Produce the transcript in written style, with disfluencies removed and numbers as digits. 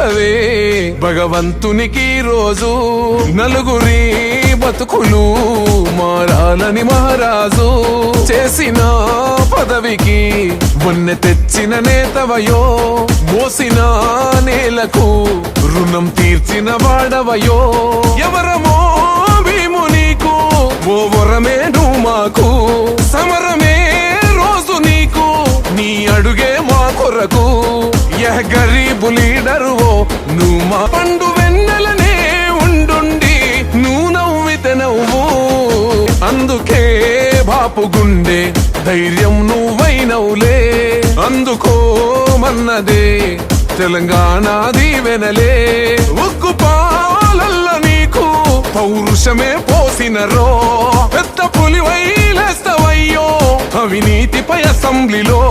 చూడవే భగవంతునికి రోజు నలుగురి బతుకులు మారాలని మహారాజు చేసిన పదవికి వన్నె తెచ్చిన నేతవయో మోసిన నేలకు రుణం తీర్చిన వాడవయో ఎవరమో భీము నీకు ఓ వరమే నువ్వు మాకు సమరమే రోజు నీకు నీ అడుగే మా కొరకు యహ గరీబు లీడరువో నువ్వు మా పండు వెన్నెలనే ఉండుండి నువ్వు నవ్వితే నవ్వు అందుకే బాపు గుండె ధైర్యం నువ్వైనవులే అందుకోమన్నదే తెలంగాణ దీవెనలే ఉక్కు పాలల్ల నీకు పౌరుషమే పోసినరో పెద్ద పులివై లేస్తవయ్యో అవినీతిపై అసెంబ్లీలో